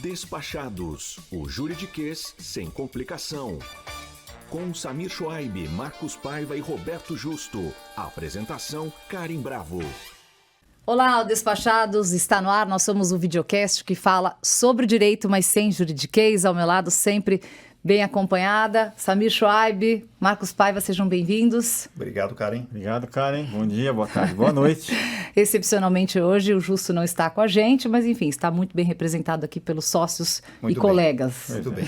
Despachados, o juridiquês sem complicação. Com Samir Schwaib, Marcos Paiva e Roberto Justo. Apresentação, Karen Bravo. Olá, Despachados, está no ar, nós somos o videocast que fala sobre direito, mas sem juridiquês. Ao meu lado, sempre bem acompanhada, Samir Schwaib, Marcos Paiva, sejam bem-vindos. Obrigado, Karen. Obrigado, Karen. Bom dia, boa tarde, boa noite. Excepcionalmente hoje, o Justo não está com a gente, mas enfim, está muito bem representado aqui pelos sócios muito e bem. colegas. Muito bem.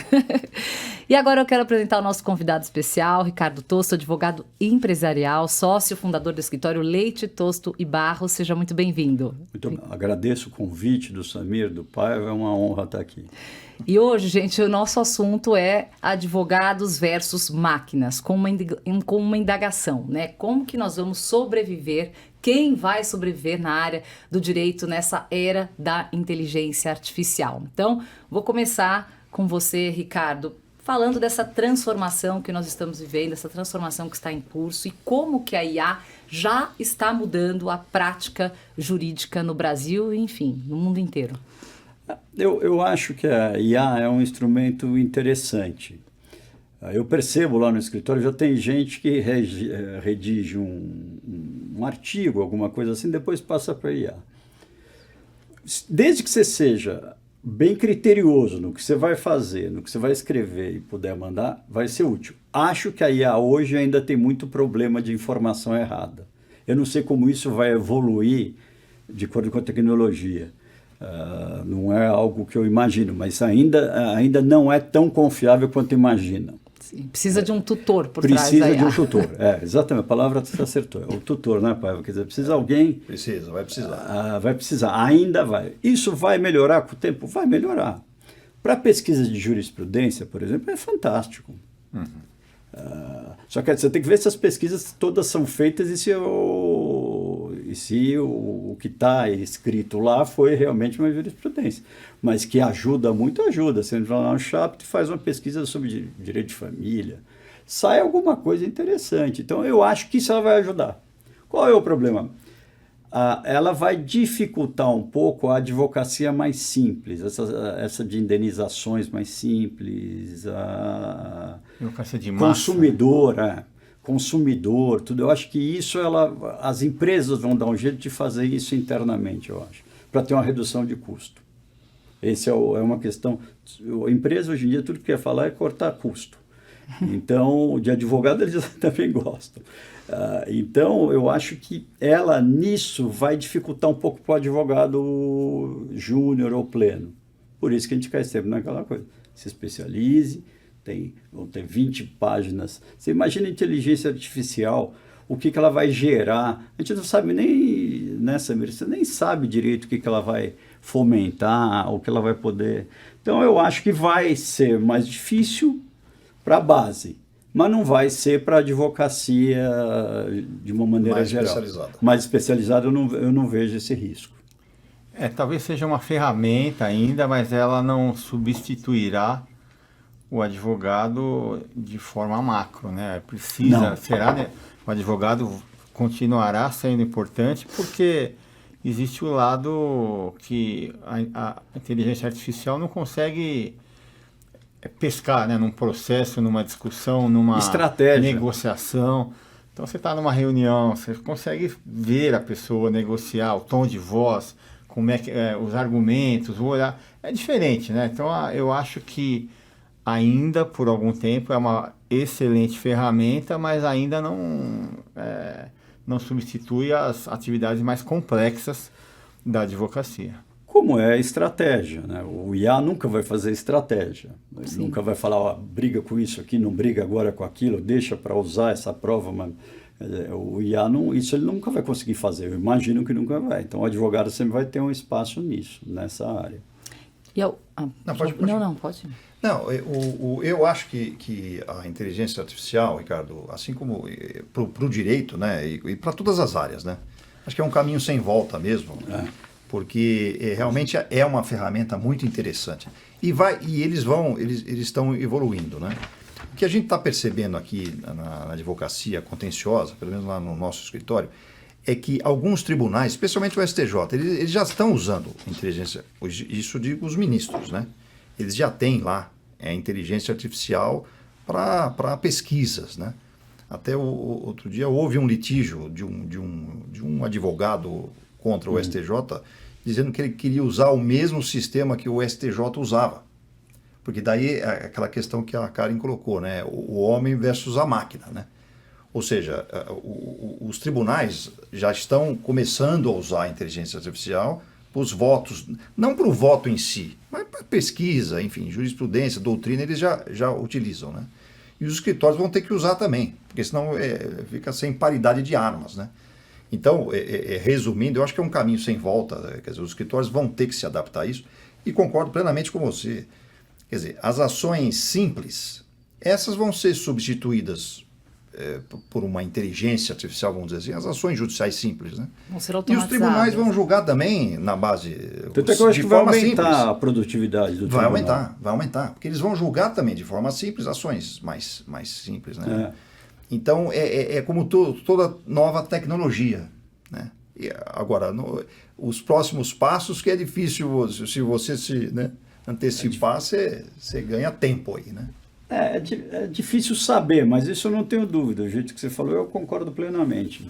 E agora eu quero apresentar o nosso convidado especial, Ricardo Tosto, advogado empresarial, sócio fundador do escritório Leite, Tosto e Barros. Seja muito bem-vindo. Agradeço o convite do Samir, do Paiva, é uma honra estar aqui. E hoje, gente, o nosso assunto é advogados versus máquinas, com uma indagação, né? Como que nós vamos sobreviver, quem vai sobreviver na área do direito nessa era da inteligência artificial? Então, vou começar com você, Ricardo, falando dessa transformação que nós estamos vivendo, essa transformação que está em curso e como que a IA já está mudando a prática jurídica no Brasil e, enfim, no mundo inteiro. Eu acho que a IA é um instrumento interessante. Eu percebo lá no escritório, já tem gente que redige um artigo, alguma coisa assim, depois passa para a IA. Desde que você seja bem criterioso no que você vai fazer, no que você vai escrever e puder mandar, vai ser útil. Acho que a IA hoje ainda tem muito problema de informação errada. Eu não sei como isso vai evoluir de acordo com a tecnologia. Não é algo que eu imagino, mas ainda não é tão confiável quanto imaginam. Sim, precisa de um tutor por trás da IA. Precisa de um tutor, exatamente, a palavra você acertou, é o tutor, né, Paiva? Quer dizer, precisa alguém... Precisa, vai precisar. Vai precisar, ainda vai. Isso vai melhorar com o tempo? Vai melhorar. Para pesquisa de jurisprudência, por exemplo, é fantástico. Só que você tem que ver se as pesquisas todas são feitas e se o que está escrito lá foi realmente uma jurisprudência. Mas que ajuda muito, ajuda. Você vai lá no CHAPT e faz uma pesquisa sobre direito de família, sai alguma coisa interessante. Então, eu acho que isso ela vai ajudar. Qual é o problema? Ela vai dificultar um pouco a advocacia mais simples, essa de indenizações mais simples, Advocacia de massa, consumidor, tudo. Eu acho que isso as empresas vão dar um jeito de fazer isso internamente, eu acho, para ter uma redução de custo. Essa é uma questão. A empresa hoje em dia tudo que quer falar é cortar custo. Então, de advogado eles também gostam. Então, eu acho que ela nisso vai dificultar um pouco para o advogado júnior ou pleno. Por isso que a gente cai sempre naquela coisa. Se especialize. Vão ter 20 páginas. Você imagina a inteligência artificial, o que ela vai gerar. A gente não sabe nem, né, Samir? Você nem sabe direito o que ela vai fomentar, o que ela vai poder. Então, eu acho que vai ser mais difícil para a base, mas não vai ser para a advocacia de uma maneira mais geral. Mais especializada, eu não vejo esse risco. Talvez seja uma ferramenta ainda, mas ela não substituirá o advogado de forma macro, né? Será, né? O advogado continuará sendo importante porque existe o lado que a inteligência artificial não consegue pescar, né? Num processo, numa discussão, numa estratégia, negociação. Então você está numa reunião, você consegue ver a pessoa negociar, o tom de voz, como é que os argumentos, o olhar. É diferente, né? Então eu acho que ainda por algum tempo é uma excelente ferramenta, mas ainda não substitui as atividades mais complexas da advocacia. Como é a estratégia, né? O IA nunca vai fazer estratégia. Ele nunca vai falar, briga com isso aqui, não briga agora com aquilo, deixa para usar essa prova. Mas o IA, isso ele nunca vai conseguir fazer. Eu imagino que nunca vai. Então, o advogado sempre vai ter um espaço nisso, nessa área. Pode. Não, eu acho que a inteligência artificial, Ricardo, assim como para o direito, né, e para todas as áreas, né, acho que é um caminho sem volta mesmo, porque realmente é uma ferramenta muito interessante. E eles estão evoluindo, né? O que a gente está percebendo aqui na advocacia contenciosa, pelo menos lá no nosso escritório, é que alguns tribunais, especialmente o STJ, eles já estão usando inteligência, isso digo os ministros, né? Eles já têm lá inteligência artificial para pesquisas, né? Até outro dia houve um litígio de um advogado contra o STJ, dizendo que ele queria usar o mesmo sistema que o STJ usava. Porque daí é aquela questão que a Karen colocou, né? O homem versus a máquina, né? Ou seja, os tribunais já estão começando a usar a inteligência artificial para os votos, não para o voto em si, mas para pesquisa, enfim, jurisprudência, doutrina, eles já utilizam, né? E os escritórios vão ter que usar também, porque senão fica sem paridade de armas, né? Então, resumindo, eu acho que é um caminho sem volta, né? Quer dizer, os escritórios vão ter que se adaptar a isso, e concordo plenamente com você. Quer dizer, as ações simples, essas vão ser substituídas por uma inteligência artificial, vamos dizer assim, as ações judiciais simples, né? Vão ser E os automatizadas. tribunais vão julgar também na base Tanto é que eu acho de que vai forma aumentar simples. a produtividade do Vai tribunal. aumentar, porque eles vão julgar também de forma simples, ações mais simples, né? É. Então, é como toda nova tecnologia, né? E agora, os próximos passos que é difícil, se você se antecipar, você ganha tempo aí, né? É difícil saber, mas isso eu não tenho dúvida. O jeito que você falou, eu concordo plenamente.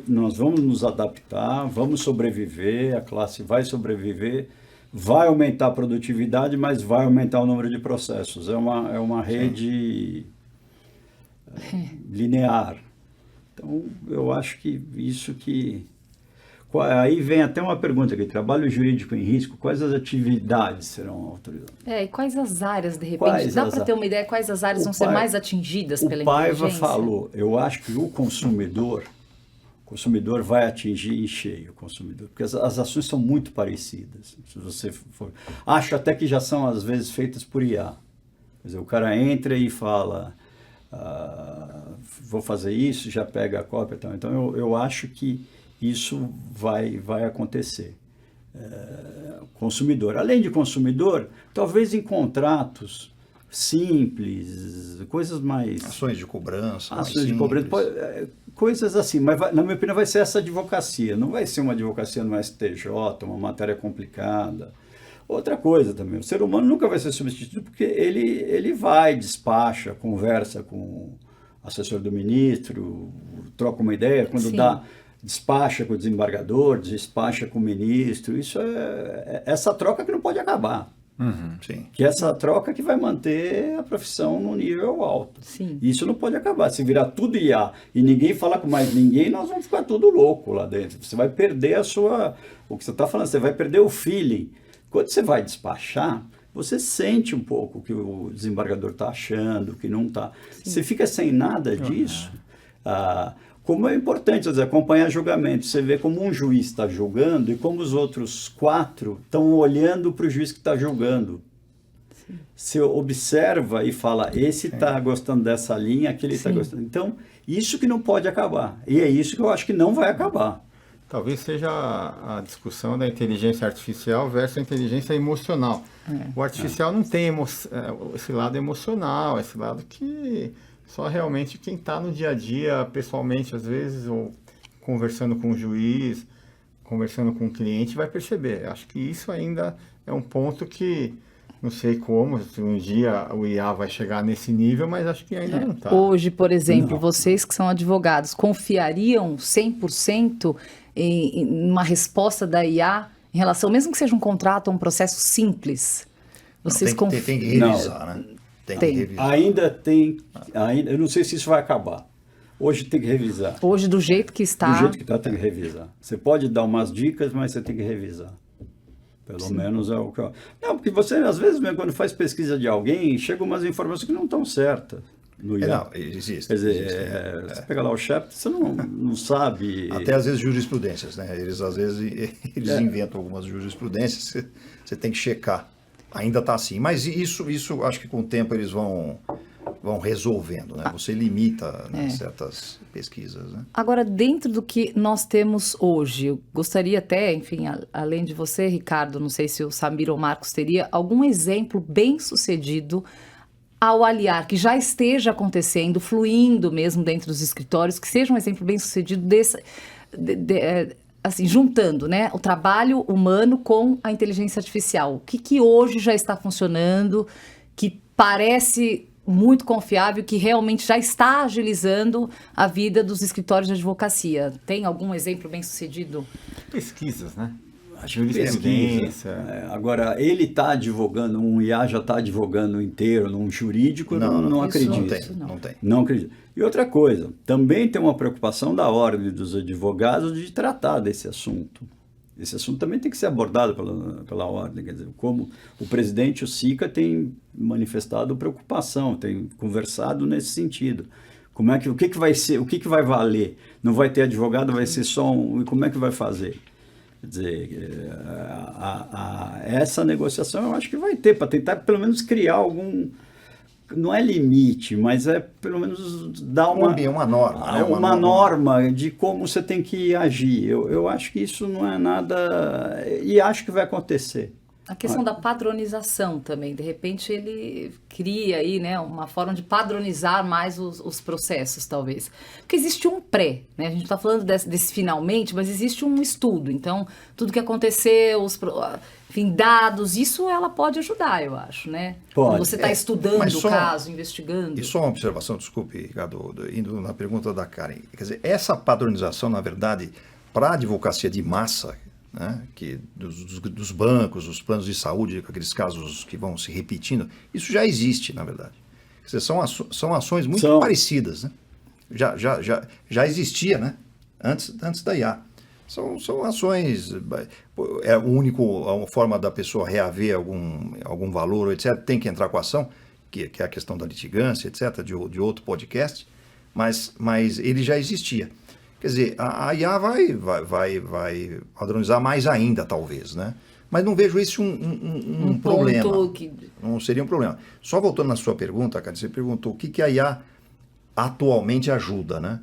Nós vamos nos adaptar, vamos sobreviver, a classe vai sobreviver, vai aumentar a produtividade, mas vai aumentar o número de processos. É uma rede linear. Então, eu acho que isso que... Aí vem até uma pergunta aqui, trabalho jurídico em risco, quais as atividades serão autorizadas? E quais as áreas, de repente, dá para ter uma ideia quais as áreas vão ser mais atingidas pela inteligência? O Paiva falou, eu acho que o consumidor vai atingir em cheio o consumidor, porque as ações são muito parecidas. Se você for, acho até que já são às vezes feitas por IA. Quer dizer, o cara entra e fala, vou fazer isso, já pega a cópia e tal. Então eu acho que isso vai acontecer. Consumidor. Além de consumidor, talvez em contratos simples, coisas mais... Ações de cobrança. Ações de cobrança, coisas assim. Mas, na minha opinião, vai ser essa advocacia. Não vai ser uma advocacia no STJ, uma matéria complicada. Outra coisa também, o ser humano nunca vai ser substituído porque ele vai, despacha, conversa com o assessor do ministro, troca uma ideia, quando dá... despacha com o desembargador, despacha com o ministro, isso essa troca que não pode acabar. Sim. Que essa troca que vai manter a profissão no nível alto. Sim. Isso não pode acabar. Se virar tudo IA e ninguém falar com mais ninguém, nós vamos ficar tudo louco lá dentro. Você vai perder o que você está falando, você vai perder o feeling. Quando você vai despachar, você sente um pouco o que o desembargador está achando, o que não está. Você fica sem nada disso. Como é importante, acompanhar julgamento. Você vê como um juiz está julgando e como os outros 4 estão olhando para o juiz que está julgando. Sim. Você observa e fala, esse está gostando dessa linha, aquele está gostando. Então, isso que não pode acabar. E é isso que eu acho que não vai acabar. Talvez seja a discussão da inteligência artificial versus a inteligência emocional. O artificial não tem esse lado emocional, esse lado que... Só realmente quem está no dia a dia, pessoalmente, às vezes, ou conversando com o juiz, conversando com o cliente, vai perceber. Acho que isso ainda é um ponto que, não sei como, se um dia o IA vai chegar nesse nível, mas acho que ainda não está. Hoje, por exemplo, vocês que são advogados, confiariam 100% em uma resposta da IA em relação, mesmo que seja um contrato ou um processo simples? Vocês tem que revisar, né? Tem que revisar. Ainda, eu não sei se isso vai acabar. Hoje tem que revisar. Hoje, do jeito que está... Do jeito que está, tem que revisar. Você pode dar umas dicas, mas você tem que revisar. Pelo menos é o que eu... Não, porque você, às vezes, mesmo quando faz pesquisa de alguém, chegam umas informações que não estão certas. Não, existe. Quer dizer, você pega lá o chefe, você não sabe... Até às vezes jurisprudências, né? Eles, às vezes, inventam algumas jurisprudências, você tem que checar. Ainda está assim, mas isso acho que com o tempo eles vão resolvendo, né? Você limita certas pesquisas, né? Agora, dentro do que nós temos hoje, eu gostaria até, enfim, além de você, Ricardo, não sei se o Samir ou o Marcos teria algum exemplo bem sucedido ao aliar, que já esteja acontecendo, fluindo mesmo dentro dos escritórios, que seja um exemplo bem sucedido assim, juntando, né, o trabalho humano com a inteligência artificial. O que hoje já está funcionando, que parece muito confiável, que realmente já está agilizando a vida dos escritórios de advocacia? Tem algum exemplo bem sucedido? Pesquisas, né? Acho que pesquisa. Agora, ele está advogando, um IA já está advogando inteiro num jurídico, não acredito. Não acredito. E outra coisa, também tem uma preocupação da ordem dos advogados de tratar desse assunto. Esse assunto também tem que ser abordado pela ordem. Quer dizer, como o presidente, o SICA, tem manifestado preocupação, tem conversado nesse sentido. O que vai ser, o que vai valer? Não vai ter advogado, vai ser só um... E como é que vai fazer? Quer dizer, essa negociação eu acho que vai ter, para tentar pelo menos criar algum... Não é limite, mas é pelo menos dar uma norma. Né? Uma norma de como você tem que agir. Eu acho que isso não é nada... E acho que vai acontecer. A questão da padronização também. De repente ele cria aí, né, uma forma de padronizar mais os processos, talvez. Porque existe um pré, né? A gente está falando desse finalmente, mas existe um estudo. Então, tudo que aconteceu, enfim, dados, isso ela pode ajudar, eu acho, né? Pode. Quando você está estudando o caso, investigando. E só uma observação, desculpe, Ricardo, indo na pergunta da Karen. Quer dizer, essa padronização, na verdade, para a advocacia de massa, né, que dos bancos, dos planos de saúde, aqueles casos que vão se repetindo, isso já existe, na verdade. Quer dizer, são ações muito parecidas, né? Já existia, né? Antes da IA. São ações, é uma forma da pessoa reaver algum valor, etc. Tem que entrar com a ação, que é a questão da litigância, etc., de outro podcast, mas ele já existia. Quer dizer, a IA vai padronizar mais ainda, talvez, né? Mas não vejo isso um problema. Não seria um problema. Só voltando na sua pergunta, cara, você perguntou o que a IA atualmente ajuda, né?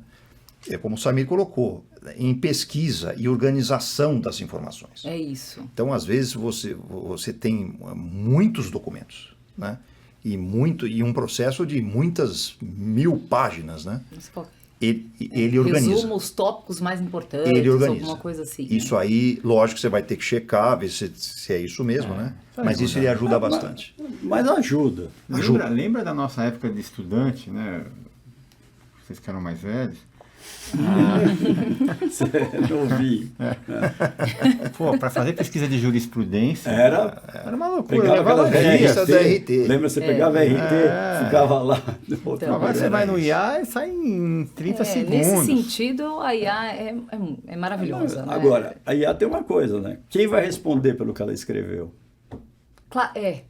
É como o Samir colocou, em pesquisa e organização das informações. É isso. Então, às vezes, você tem muitos documentos, né? E um processo de muitas 1000 páginas, né? Ele organiza. Resuma os tópicos mais importantes, ele organiza. Alguma coisa assim. Isso aí, lógico, você vai ter que checar, ver se é isso mesmo, né? Mas isso ele ajuda bastante. Mas ajuda. Lembra da nossa época de estudante, né? Vocês que eram mais velhos. Não ouvi. Pô, para fazer pesquisa de jurisprudência era uma loucura. Pegava revista da RT. Lembra, você pegava a RT, ficava lá. Então, agora você vai no IA e sai em 30 segundos. Nesse sentido, a IA é maravilhosa. Né? Agora, a IA tem uma coisa, né? Quem vai responder pelo que ela escreveu?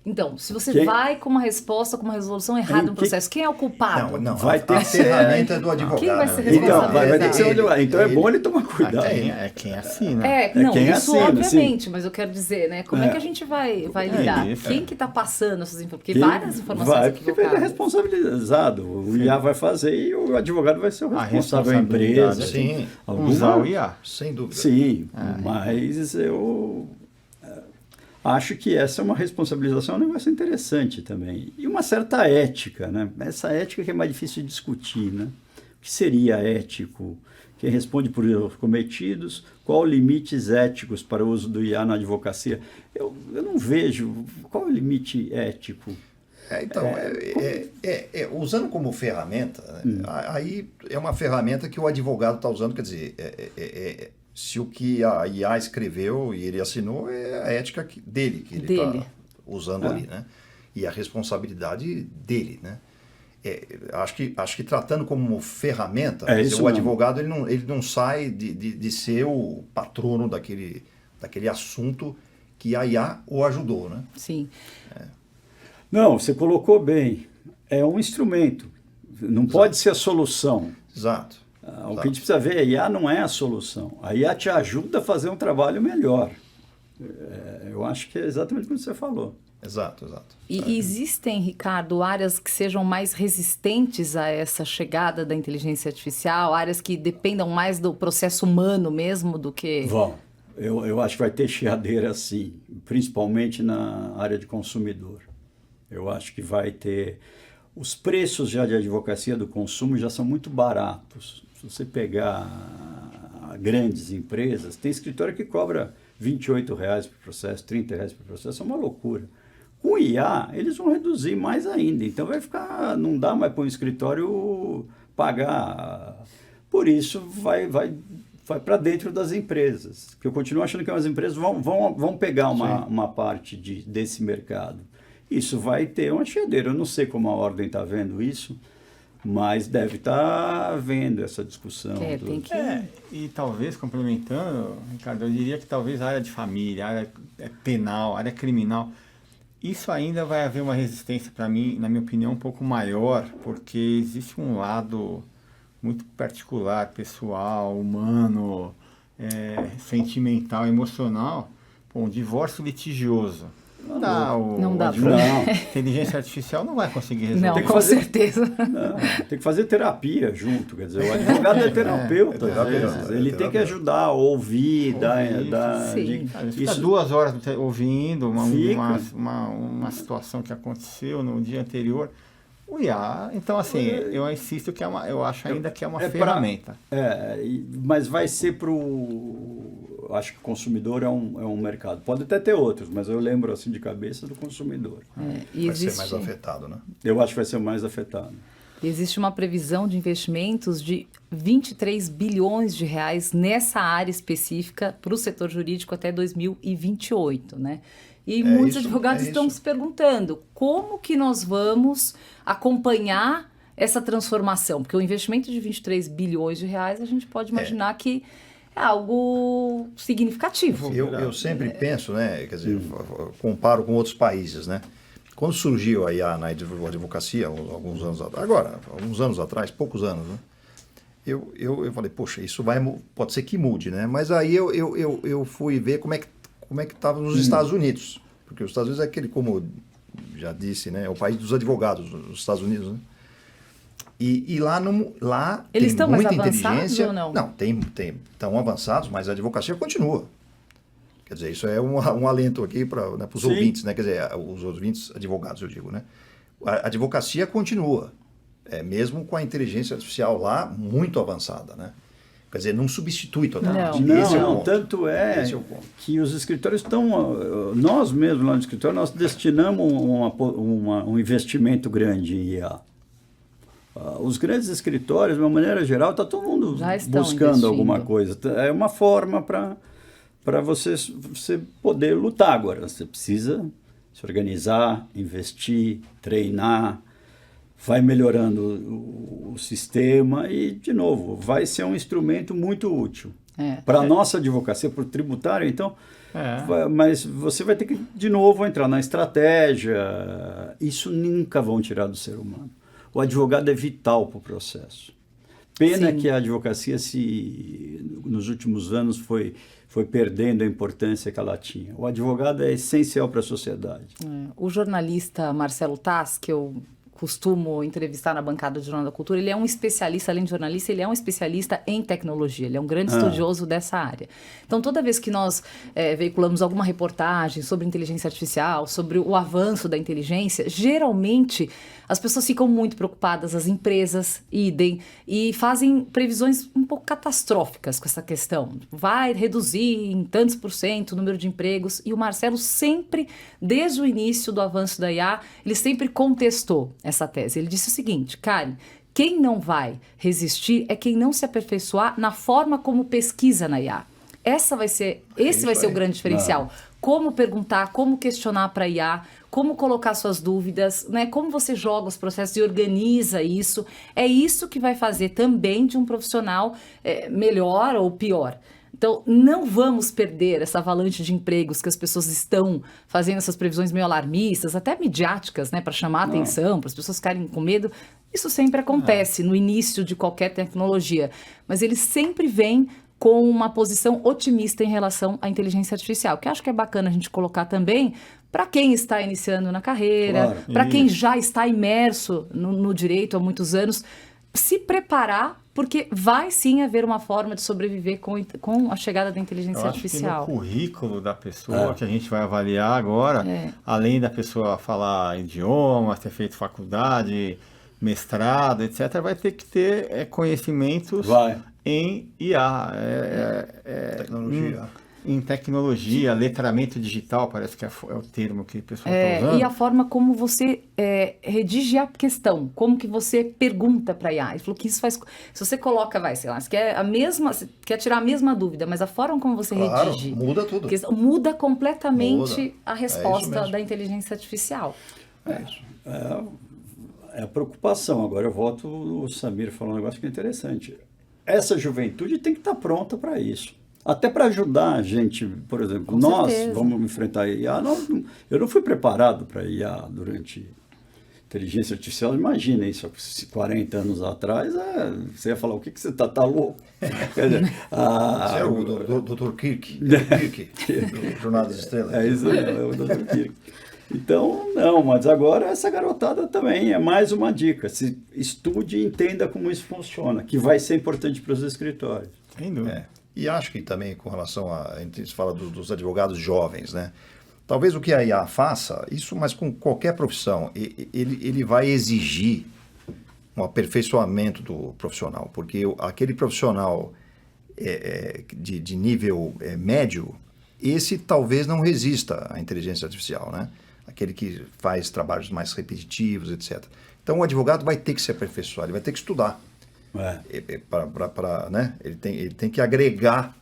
Então, se você vai com uma resposta, com uma resolução errada no processo, quem é o culpado? Não, vai ter a ferramenta do advogado. Quem vai ser responsabilizado? Então é bom ele tomar cuidado. É quem assina. Quem isso assina, obviamente, sim. Mas eu quero dizer, né? Como é que a gente vai lidar? Quem que está passando essas informações? Porque várias informações equivocadas. Porque ele é responsabilizado. O IA vai fazer e o advogado vai ser o responsável da empresa. Sim. Usar o IA. Sem dúvida. Sim, mas eu... acho que essa é uma responsabilização, é um negócio interessante também. E uma certa ética, né? Essa ética que é mais difícil de discutir, né? O que seria ético? Quem responde por erros cometidos? Qual limites éticos para o uso do IA na advocacia? Eu não vejo. Qual é o limite ético? Usando como ferramenta, aí é uma ferramenta que o advogado está usando, quer dizer... se o que a IA escreveu e ele assinou é a ética dele, que ele está usando ali, né? E a responsabilidade dele, né? Acho que tratando como ferramenta, o advogado ele não sai de ser o patrono daquele assunto que a IA o ajudou, né? Sim. Não, você colocou bem. É um instrumento. Não pode ser a solução. Exato. O que a gente precisa ver, a IA não é a solução. A IA te ajuda a fazer um trabalho melhor. Eu acho que é exatamente como você falou. Exato. E existem, Ricardo, áreas que sejam mais resistentes a essa chegada da inteligência artificial, áreas que dependam mais do processo humano mesmo do que... Eu acho que vai ter chiadeira sim, principalmente na área de consumidor. Eu acho que vai ter... Os preços já de advocacia do consumo já são muito baratos. Se você pegar grandes empresas, tem escritório que cobra R$28 por processo, R$30 por processo, é uma loucura. Com o IA, eles vão reduzir mais ainda, então vai ficar, não dá mais para um escritório pagar. Por isso, vai para dentro das empresas, que eu continuo achando que as empresas vão pegar uma parte desse mercado. Isso vai ter uma cheadeira. Eu não sei como a Ordem está vendo isso, mas deve estar vendo essa discussão. Tem que... E talvez, complementando, Ricardo, eu diria que talvez a área de família, a área penal, a área criminal, isso ainda vai haver uma resistência para mim, na minha opinião, um pouco maior, porque existe um lado muito particular, pessoal, humano, sentimental, emocional, um divórcio litigioso. Não dá. Inteligência artificial não vai conseguir resolver. Não, com certeza. Tem que fazer terapia junto, quer dizer, o advogado é terapeuta, às vezes. Ele tem que ajudar, ouvir, dar Sim. Fica 2 horas ouvindo uma situação que aconteceu no dia anterior. O IA, então assim, eu insisto que eu acho ainda que é uma ferramenta. Mas vai ser acho que o consumidor é um mercado. Pode até ter outros, mas eu lembro assim de cabeça do consumidor. Vai ser mais afetado, né? Eu acho que vai ser mais afetado. Existe uma previsão de investimentos de 23 bilhões de reais nessa área específica para o setor jurídico até 2028, né? E muitos advogados estão se perguntando como que nós vamos acompanhar essa transformação, porque o investimento de 23 bilhões de reais a gente pode imaginar que é algo significativo. Eu sempre penso, né, quer dizer, comparo com outros países, né? Quando surgiu a IA na advocacia, alguns anos atrás, poucos anos, né? Eu falei, poxa, isso pode ser que mude, né? Mas aí eu fui ver como é que estava nos Estados Unidos. Porque os Estados Unidos é aquele, como já disse, né, é o país dos advogados, os Estados Unidos, né? E lá eles tem estão muita mais avançados inteligência. ou não? Não, estão avançados, mas a advocacia continua. Quer dizer, isso é um alento aqui para os ouvintes, né? Quer dizer, os ouvintes advogados, eu digo, né? A advocacia continua, mesmo com a inteligência artificial lá muito avançada, né? Quer dizer, não substitui totalmente. Não, tanto que os escritórios estão... Nós mesmos lá no escritório, nós destinamos um investimento grande em IA. Os grandes escritórios, de uma maneira geral, está todo mundo buscando alguma coisa. É uma forma para você poder lutar agora. Você precisa se organizar, investir, treinar, vai melhorando o sistema e, de novo, vai ser um instrumento muito útil. Para a nossa advocacia, para o tributário, então... Mas você vai ter que, de novo, entrar na estratégia. Isso nunca vão tirar do ser humano. O advogado é vital para o processo. Pena que a advocacia, nos últimos anos, foi perdendo a importância que ela tinha. O advogado é essencial para a sociedade. O jornalista Marcelo Tass, que eu costumo entrevistar na bancada do Jornal da Cultura, ele é um especialista, além de jornalista, ele é um especialista em tecnologia, ele é um grande estudioso dessa área. Então, toda vez que nós veiculamos alguma reportagem sobre inteligência artificial, sobre o avanço da inteligência, geralmente as pessoas ficam muito preocupadas, as empresas, idem, e fazem previsões um pouco catastróficas com essa questão. Vai reduzir em tantos % o número de empregos, e o Marcelo sempre, desde o início do avanço da IA, ele sempre contestou essa tese. Ele disse o seguinte: Karen, quem não vai resistir é quem não se aperfeiçoar na forma como pesquisa na IA. Esse vai ser o grande diferencial. Como perguntar, como questionar para a IA, como colocar suas dúvidas, né? Como você joga os processos e organiza isso. É isso que vai fazer também de um profissional melhor ou pior. Então, não vamos perder essa avalanche de empregos que as pessoas estão fazendo essas previsões meio alarmistas, até midiáticas, né, para chamar a atenção, para as pessoas ficarem com medo. Isso sempre acontece no início de qualquer tecnologia, mas ele sempre vem com uma posição otimista em relação à inteligência artificial, que acho que é bacana a gente colocar também para quem está iniciando na carreira, para quem já está imerso no direito há muitos anos, se preparar, porque vai sim haver uma forma de sobreviver com a chegada da inteligência artificial. Acho que no currículo da pessoa que a gente vai avaliar agora, além da pessoa falar idiomas, ter feito faculdade, mestrado, etc., vai ter que ter conhecimentos em IA, Tecnologia. em tecnologia, letramento digital, parece que é o termo que o pessoal está usando. E a forma como você redige a questão, como que você pergunta para a IA. Ele falou que isso faz... Se você coloca, sei lá, você quer tirar a mesma dúvida, mas a forma como você redige... muda tudo. Muda completamente a É isso resposta mesmo. da inteligência artificial. É isso. É a preocupação. Agora eu volto o Samir falou um negócio que é interessante. Essa juventude tem que estar pronta para isso. Até para ajudar a gente, por exemplo, Com nós certeza. vamos enfrentar a IA. Eu não fui preparado para IA durante inteligência artificial. Imagina isso, 40 anos atrás, você ia falar, o que você tá louco? Quer dizer, Esse é o Dr. Kirk, do Jornada das Estrelas. É isso aí, é o Dr. Kirk. Então, não, mas agora essa garotada também é mais uma dica. Se estude e entenda como isso funciona, que vai ser importante para os escritórios. Sem dúvida. É. E acho que também com relação a gente fala dos advogados jovens, né? Talvez o que a IA faça, isso, mas com qualquer profissão, ele vai exigir um aperfeiçoamento do profissional, porque aquele profissional de nível médio, esse talvez não resista à inteligência artificial, né? Aquele que faz trabalhos mais repetitivos, etc. Então o advogado vai ter que se aperfeiçoar, ele vai ter que estudar. Né? Ele tem que agregar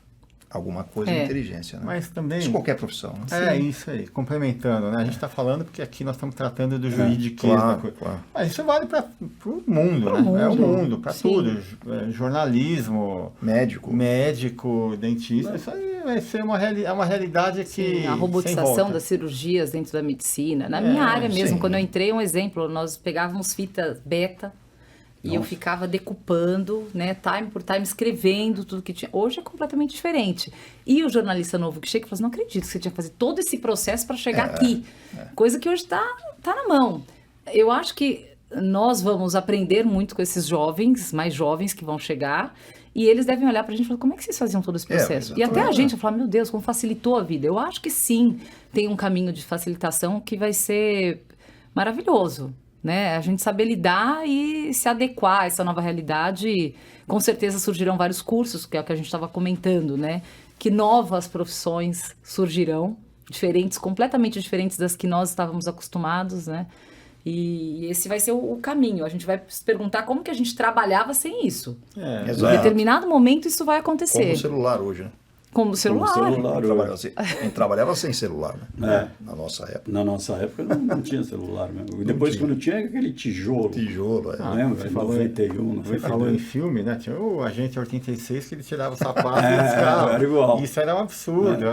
alguma coisa à inteligência, né? Mas também... Isso qualquer profissão. Né? Isso aí, complementando, né? A gente está falando porque aqui nós estamos tratando do jurídico. Claro. Mas isso vale para o mundo, né? É o mundo, para tudo. Jornalismo, médico, dentista, isso aí vai ser uma realidade que... A robotização das cirurgias dentro da medicina. Na minha área mesmo, quando eu entrei, um exemplo, nós pegávamos fita beta, e eu ficava decupando, né, time por time, escrevendo tudo que tinha. Hoje é completamente diferente. E o jornalista novo que chega e fala assim, não acredito que você tinha que fazer todo esse processo para chegar aqui. Coisa que hoje está na mão. Eu acho que nós vamos aprender muito com esses jovens, mais jovens que vão chegar, e eles devem olhar para a gente e falar, como é que vocês faziam todo esse processo? E até a gente vai falar, meu Deus, como facilitou a vida. Eu acho que sim, tem um caminho de facilitação que vai ser maravilhoso. Né? A gente saber lidar e se adequar a essa nova realidade. Com certeza surgirão vários cursos, que é o que a gente estava comentando, né? Que novas profissões surgirão, diferentes, completamente diferentes das que nós estávamos acostumados, né? E esse vai ser o caminho. A gente vai se perguntar como que a gente trabalhava sem isso. Em determinado momento isso vai acontecer. Como o celular hoje, né? Como o celular. A gente trabalhava sem celular, né? Na nossa época. Na nossa época não tinha celular mesmo. E depois, quando tinha aquele tijolo. Lembra? Você falou 91. Você falou em filme, né? Tinha o Agente 86 que ele tirava o sapato e descava. Era igual. Isso era um absurdo.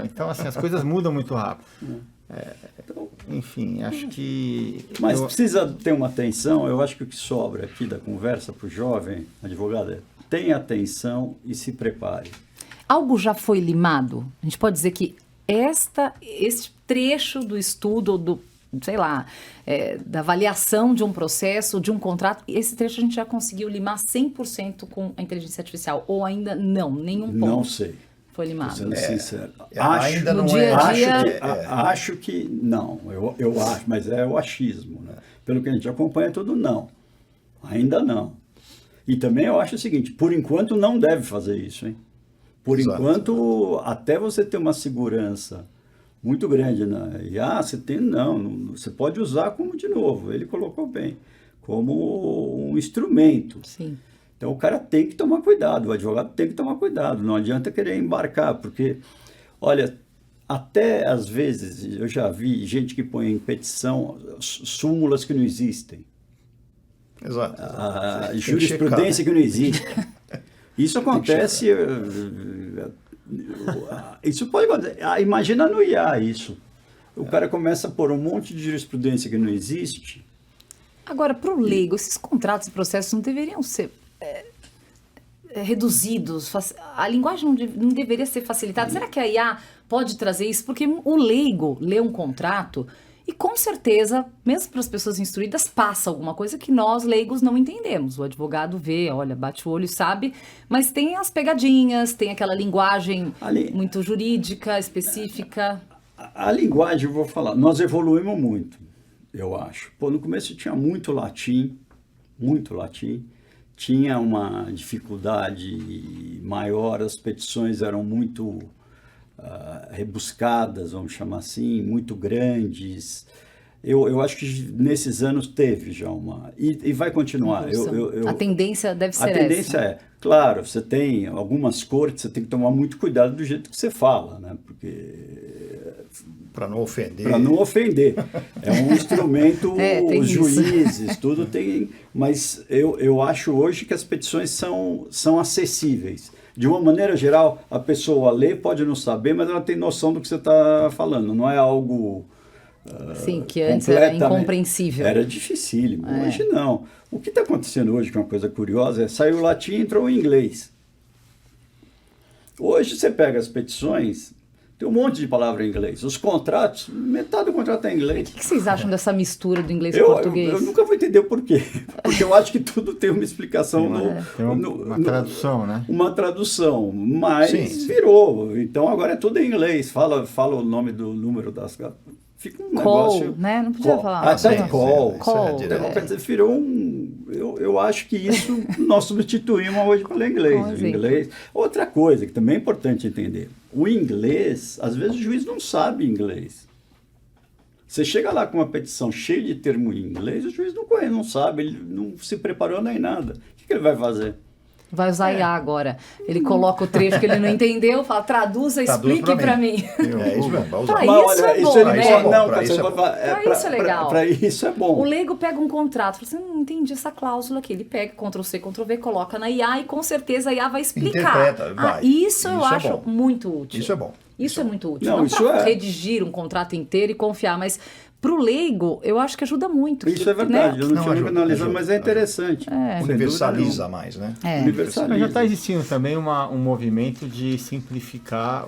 Então, assim, as coisas mudam muito rápido. Enfim, acho que... Mas precisa ter uma atenção. Eu acho que o que sobra aqui da conversa para o jovem advogado é tenha atenção e se prepare. Algo já foi limado? A gente pode dizer que este trecho do estudo, da avaliação de um processo, de um contrato, esse trecho a gente já conseguiu limar 100% com a inteligência artificial? Ou ainda não, nenhum ponto? Não sei. Foi limado. Sendo sincero. Ainda não Acho que não. Eu acho, mas é o achismo. Né? Pelo que a gente acompanha, tudo não. Ainda não. E também eu acho o seguinte, por enquanto não deve fazer isso, hein? Por enquanto, até você ter uma segurança muito grande na IA, você pode usar como, de novo, ele colocou bem, como um instrumento. Sim. Então o cara tem que tomar cuidado, o advogado tem que tomar cuidado, não adianta querer embarcar, porque, olha, até às vezes eu já vi gente que põe em petição súmulas que não existem. Exato. A jurisprudência que não existe. Isso acontece. Isso pode acontecer. Imagina no IA isso. O cara começa a pôr um monte de jurisprudência que não existe. Agora, para o leigo, esses contratos e processos não deveriam ser reduzidos? A linguagem não deveria ser facilitada? Será que a IA pode trazer isso? Porque o leigo lê um contrato. E com certeza, mesmo para as pessoas instruídas, passa alguma coisa que nós, leigos, não entendemos. O advogado vê, olha, bate o olho e sabe, mas tem as pegadinhas, tem aquela linguagem muito jurídica, específica. A linguagem, eu vou falar, nós evoluímos muito, eu acho. No começo tinha muito latim, tinha uma dificuldade maior, as petições eram muito rebuscadas, vamos chamar assim, muito grandes. Eu acho que nesses anos teve já uma... E vai continuar. A tendência deve ser essa. A tendência claro, você tem algumas cortes, você tem que tomar muito cuidado do jeito que você fala, né? Porque... Para não ofender. Para não ofender. É um instrumento, tem os isso. juízes, tudo tem... Mas eu acho hoje que as petições são acessíveis. De uma maneira geral, a pessoa lê, pode não saber, mas ela tem noção do que você está falando. Não é algo... Sim, que antes era incompreensível. Era dificílimo. Hoje não. O que está acontecendo hoje, que é uma coisa curiosa, saiu o latim e entrou o inglês. Hoje você pega as petições, tem um monte de palavra em inglês. Os contratos, metade do contrato é em inglês. O que vocês acham dessa mistura do inglês com o português? Eu nunca vou entender o porquê. Porque eu acho que tudo tem uma explicação. Tem uma tradução, né? Uma tradução, mas Sim. virou. Então agora é tudo em inglês. Fala o nome do número das... Fica um negócio... né? Não podia falar. Até sim, call. isso é direto. Quer dizer, virou um... Eu acho que isso nós substituímos hoje pelo inglês. O inglês. Outra coisa que também é importante entender. O inglês, às vezes o juiz não sabe inglês. Você chega lá com uma petição cheia de termo em inglês, o juiz não conhece, não sabe, ele não se preparou nem nada. O que ele vai fazer? Vai usar IA agora. Ele coloca o trecho que ele não entendeu, fala, traduza, explique para mim. É isso mesmo, vai usar. Pra isso é bom, né? Pra isso é legal. Para isso é bom. O leigo pega um contrato, fala assim, não entendi essa cláusula aqui. Ele pega Ctrl+C, Ctrl+V, coloca na IA e com certeza a IA vai explicar. Interpreta, vai. Isso eu Isso é acho bom. muito útil. Isso é bom. Isso é muito útil. Não, Não isso para é. redigir um contrato inteiro e confiar, mas pro leigo, eu acho que ajuda muito. Isso é verdade, né? eu não tinha ajuda, analisado, ajuda, mas é interessante. Universaliza mais, né? Universaliza. Mas já está existindo também um movimento de simplificar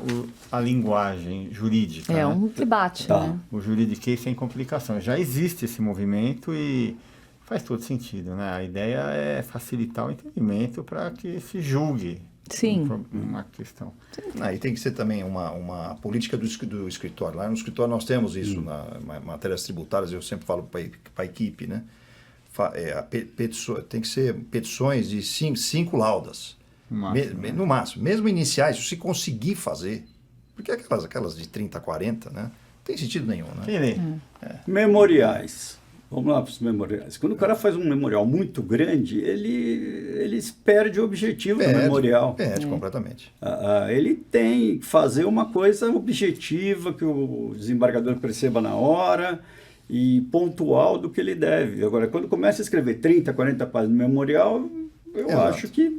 a linguagem jurídica. É né? um debate, Tá. né? O juridiquês sem complicações. Já existe esse movimento e faz todo sentido, né? A ideia é facilitar o entendimento para que se julgue Sim. uma questão. E tem que ser também uma política do escritório. Lá no escritório nós temos isso, nas matérias tributárias, eu sempre falo para a equipe, né? Tem que ser petições de 5 laudas, no máximo. Mesmo iniciais, se conseguir fazer, porque aquelas de 30, 40, né? Não tem sentido nenhum, né? Memoriais. Vamos lá para os memoriais. Quando o cara faz um memorial muito grande, ele perde o objetivo do memorial. Perde completamente. Ele tem que fazer uma coisa objetiva, que o desembargador perceba na hora e pontual do que ele deve. Agora, quando começa a escrever 30, 40 páginas de memorial, eu acho que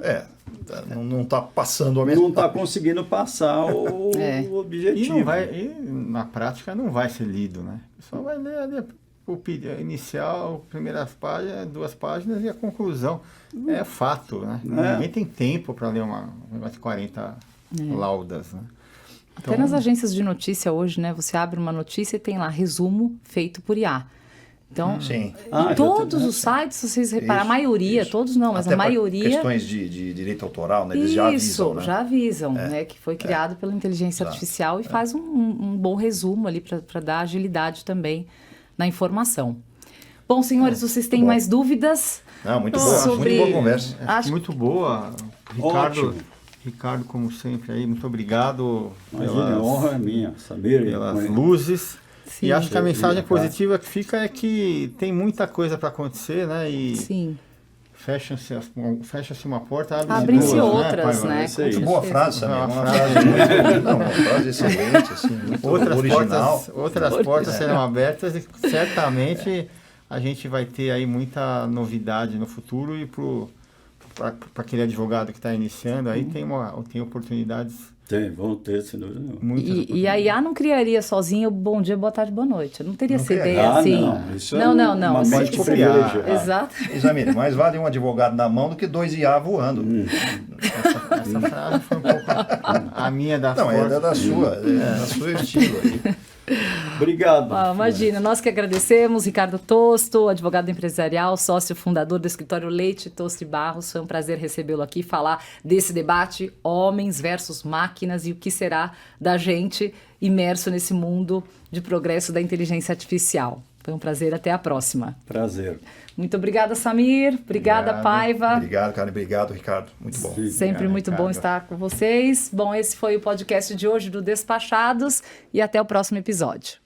não está passando a mesma. não está conseguindo passar o objetivo. E na prática não vai ser lido, né? Só vai ler ali o inicial, primeiras páginas, 2 páginas e a conclusão. É fato, né? Ninguém tem tempo para ler um negócio de 40 laudas, né? Até nas agências de notícia hoje, né? Você abre uma notícia e tem lá resumo feito por IA. Então, Sim. em todos os sites, se vocês reparam, a maioria, todos não, mas Até a maioria... questões de direito autoral, né? Eles já avisam, né? já avisam, né? Que foi criado pela inteligência artificial e faz um bom resumo ali para dar agilidade também na informação. Bom, senhores, vocês têm mais dúvidas? Não, muito boa, muito boa conversa. Muito boa. Ricardo, como sempre, aí, muito obrigado. Imagina, a honra é minha, Samir. Pelas luzes. Sim. E acho que a mensagem positiva que fica é que tem muita coisa para acontecer, né? E Sim. fecha-se uma porta, Abrem-se duas, outras, né? Muito boa frase, Samir. Uma frase excelente, assim, muito original. Outras portas serão abertas e certamente a gente vai ter aí muita novidade no futuro e para aquele advogado que está iniciando aí tem oportunidades. Vão ter, sem dúvida nenhuma. E a IA não criaria sozinha o bom dia, boa tarde, boa noite. Eu não teria essa criaria. ideia assim. Não, isso não. uma Assim, mente privilegiada. Exato. Examine, mais vale um advogado na mão do que 2 IA voando. Essa frase foi um pouco a minha da Não, força. é da sua estilo aí. Obrigado. Imagina, nós que agradecemos, Ricardo Tosto, advogado empresarial, sócio fundador do escritório Leite Tosto e Barros. Foi um prazer recebê-lo aqui, falar desse debate, homens versus máquinas e o que será da gente imerso nesse mundo de progresso da inteligência artificial. Foi um prazer, até a próxima. Prazer. Muito obrigada, Samir. Obrigada, Paiva. Obrigado, Karen. Obrigado, Ricardo. Muito bom. Sempre muito bom estar com vocês. Bom, esse foi o podcast de hoje do Despachados e até o próximo episódio.